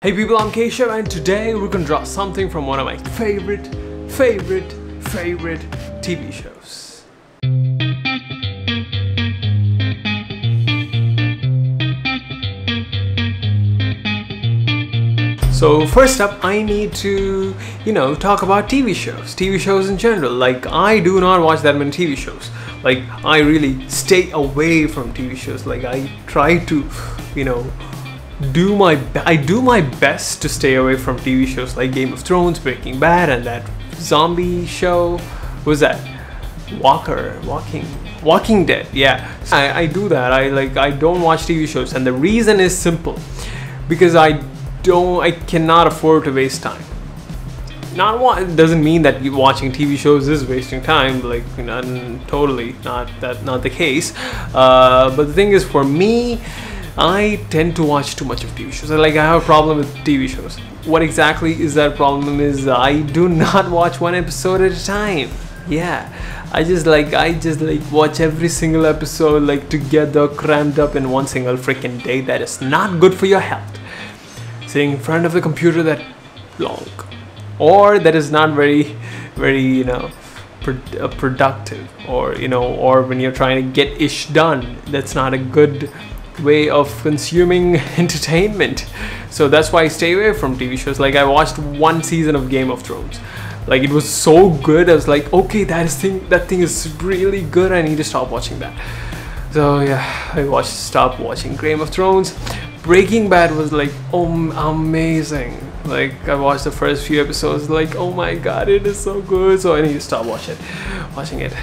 Hey people, I'm Keshav and today we're gonna draw something from one of my favorite TV shows. So first up, I need to, talk about TV shows in general. Like, I do not watch that many TV shows. Like, I really stay away from TV shows. Like, I try to, do my best to stay away from TV shows like Game of Thrones, Breaking Bad, and that zombie show. What was that? Walking Dead. Yeah, I do that. I don't watch TV shows, and the reason is simple, because I cannot afford to waste time. It doesn't mean that watching TV shows is wasting time. Like, totally not the case. But the thing is, for me, I tend to watch too much of TV shows. I have a problem with TV shows. What exactly is that problem? Is I do not watch one episode at a time. Yeah, I just watch every single episode together, crammed up in one single freaking day. That is not good for your health. Sitting in front of the computer that long, or that is not very productive, or when you're trying to get ish done, that's not a good way of consuming entertainment. So that's why I stay away from TV shows. Like, I watched one season of Game of Thrones. Like, it was so good. I was like, okay, that thing is really good. I need to stop watching that. So yeah, I stopped watching Game of Thrones. Breaking Bad was amazing. Like, I watched the first few episodes, oh my god, it is so good. So I need to stop watching it.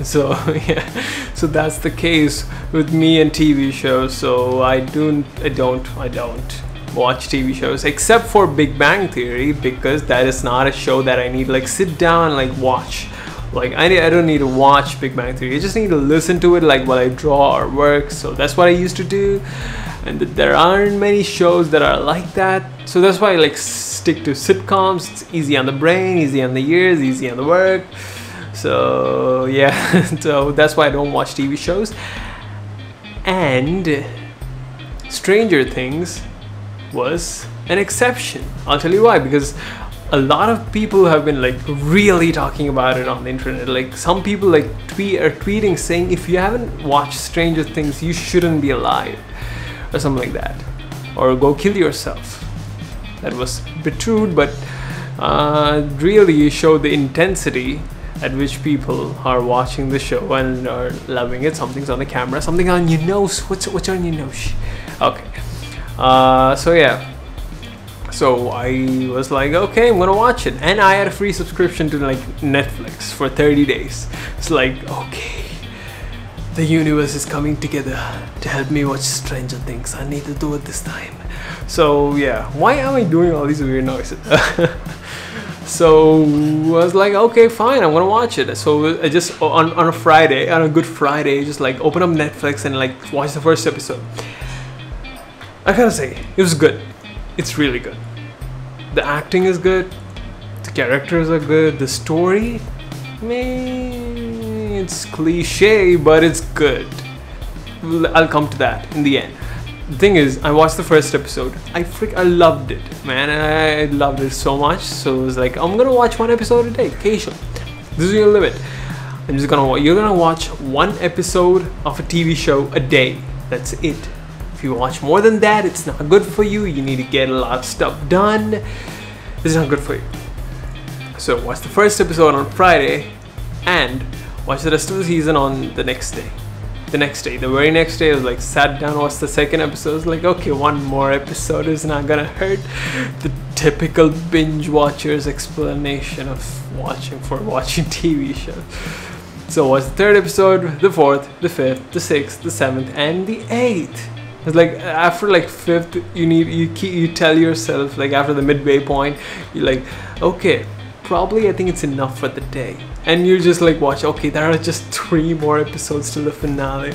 So yeah, so that's the case with me and TV shows. So I don't watch TV shows except for Big Bang Theory, because that is not a show that I need sit down and watch. I don't need to watch Big Bang Theory. I just need to listen to it while I draw or work. So that's what I used to do, and there aren't many shows that are like that. So that's why I stick to sitcoms. It's easy on the brain, easy on the ears, easy on the work. So yeah, so that's why I don't watch TV shows. And Stranger Things was an exception. I'll tell you why. Because a lot of people have been really talking about it on the internet. Some people are tweeting saying, if you haven't watched Stranger Things, you shouldn't be alive, or something like that, or go kill yourself. That was a bit rude, but really showed the intensity at which people are watching the show and are loving it. Something's on the camera, something on your nose. What's on your nose? Okay. So yeah. So I was like, okay, I'm gonna watch it, and I had a free subscription to Netflix for 30 days. It's okay, the universe is coming together to help me watch Stranger Things. I need to do it this time. So yeah, why am I doing all these weird noises? So I was like, okay, fine, I'm gonna watch it. So I just on a Friday, on a Good Friday, just open up Netflix and watch the first episode. I gotta say, it was good. It's really good. The acting is good. The characters are good. The story, it's cliche, but it's good. I'll come to that in the end. The thing is, I watched the first episode. I loved it, man. I loved it so much. So it was I'm gonna watch one episode a day. Keshav, this is your limit. You're gonna watch one episode of a TV show a day. That's it. If you watch more than that, it's not good for you. You need to get a lot of stuff done. It's not good for you. So watch the first episode on Friday and watch the rest of the season on the next day. The very next day, I was sat down, watched the second episode. I was okay, one more episode is not gonna hurt. The typical binge watcher's explanation of watching TV shows. So watch the third episode, the fourth, the fifth, the sixth, the seventh, and the eighth. It's after fifth, you tell yourself, after the midway point, you're okay, probably I think it's enough for the day. And you just watch, okay, there are just 3 more episodes till the finale.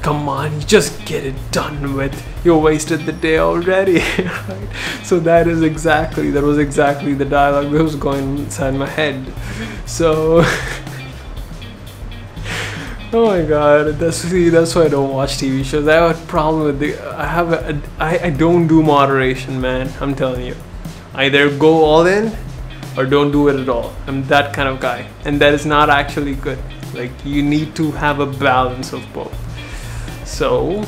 Come on, just get it done with. You wasted the day already. Right? So that was exactly the dialogue that was going inside my head. So Oh my god, that's why I don't watch TV shows. I have a problem with I don't do moderation, man. I'm telling you. Either go all in or don't do it at all. I'm that kind of guy. And that is not actually good. Like, you need to have a balance of both. So,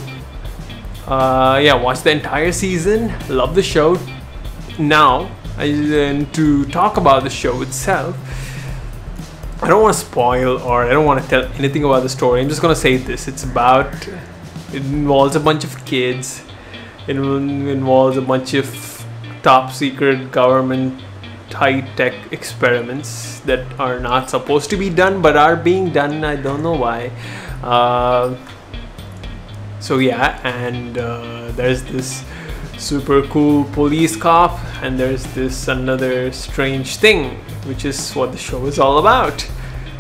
yeah, watch the entire season. Love the show. Now, to talk about the show itself, I don't want to spoil or I don't want to tell anything about the story. I'm just going to say this. It involves a bunch of kids. It involves a bunch of top secret government high-tech experiments that are not supposed to be done but are being done. I don't know why. So yeah, and there's this super cool police cop, and there's this another strange thing, which is what the show is all about.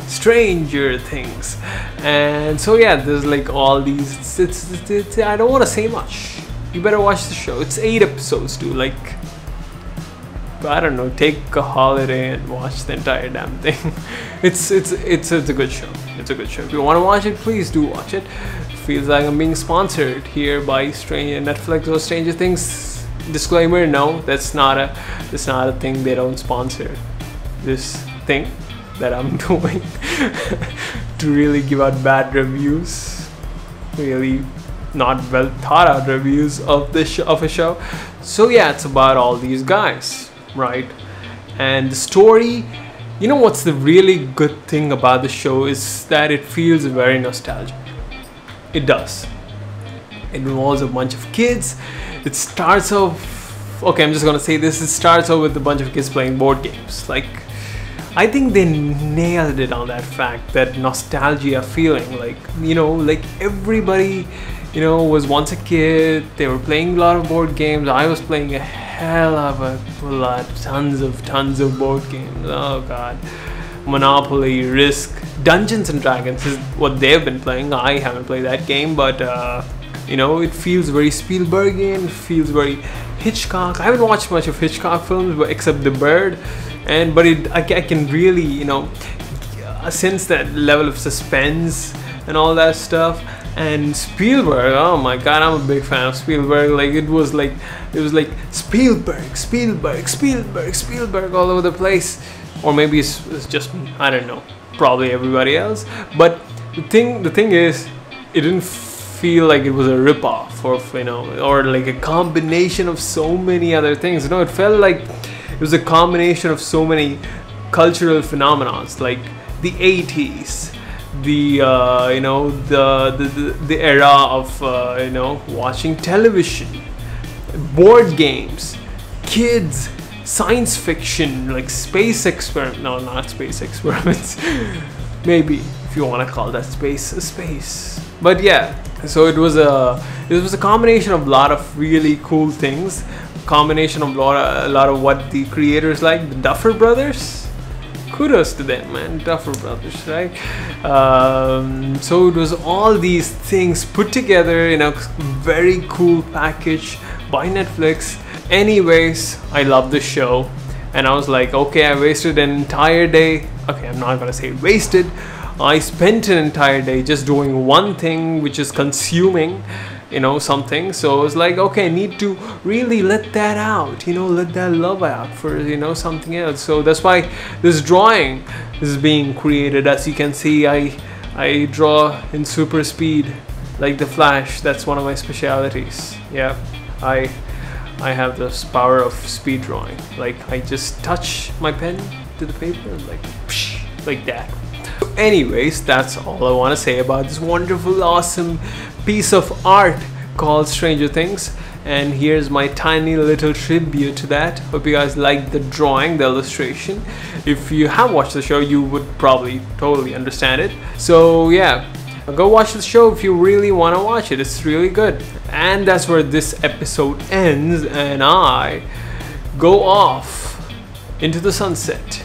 Stranger Things. And so yeah, there's like all these, it's I don't want to say much. You better watch the show. It's 8 episodes too. Like, I don't know, take a holiday and watch the entire damn thing. It's a good show. It's a good show. If you want to watch it, please do watch it. Feels like I'm being sponsored here by Netflix or Stranger Things. Disclaimer: no, that's not a thing. They don't sponsor this thing that I'm doing to really give out bad reviews, really not well thought out reviews of a show. So yeah, it's about all these guys, right? And the story, you know what's the really good thing about the show is that it feels very nostalgic. It does. It involves a bunch of kids. It starts off, okay, I'm just gonna say this, it starts off with a bunch of kids playing board games. Like, I think they nailed it on that fact, that nostalgia feeling. Like, you know, like everybody, you know, was once a kid. They were playing a lot of board games. I was playing a hell of a lot, tons of board games. Oh god. Monopoly, Risk, Dungeons and Dragons is what they've been playing. I haven't played that game, but you know, it feels very Spielbergian. It feels very Hitchcock. I haven't watched much of Hitchcock films, but except The Bird, but I can really, you know, sense that level of suspense and all that stuff. And Spielberg, oh my god, I'm a big fan of Spielberg. Like, it was like Spielberg all over the place. Or maybe it's just me, I don't know, probably everybody else. But the thing is, it didn't feel like it was a rip-off or, you know, or like a combination of so many other things. You know, it felt like it was a combination of so many cultural phenomena, like the 80s, the you know, the era of you know, watching television, board games, kids, science fiction, like space experiment. No, not space experiments. Maybe if you want to call that space. But yeah, so it was a combination of a lot of really cool things. Combination of a lot of what the creators like, the Duffer Brothers. Kudos to them, man, Duffer Brothers, right? So it was all these things put together in a very cool package by Netflix. Anyways, I love the show, and I was like, okay, I wasted an entire day. Okay, I'm not gonna say wasted. I spent an entire day just doing one thing, which is consuming, you know, something. So I was like, okay, I need to really let that out, you know, let that love out for, you know, something else. So that's why this drawing is being created. As you can see, I draw in super speed, like the Flash. That's one of my specialities. Yeah, I have this power of speed drawing. Like, I just touch my pen to the paper and like, psh, like that. So anyways, that's all I want to say about this wonderful, awesome piece of art called Stranger Things. And here's my tiny little tribute to that. Hope you guys liked the drawing, the illustration. If you have watched the show, you would probably totally understand it. So yeah, go watch the show if you really want to watch it. It's really good. And that's where this episode ends, and I go off into the sunset.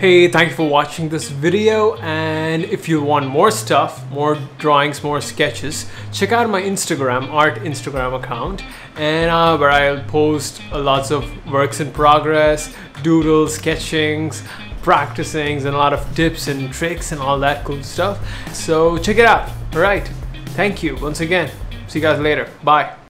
Hey, thank you for watching this video, and if you want more stuff, more drawings, more sketches, check out my art Instagram account, and where I'll post lots of works in progress, doodles, sketchings, practicings, and a lot of tips and tricks and all that cool stuff. So check it out. All right, thank you once again. See you guys later. Bye.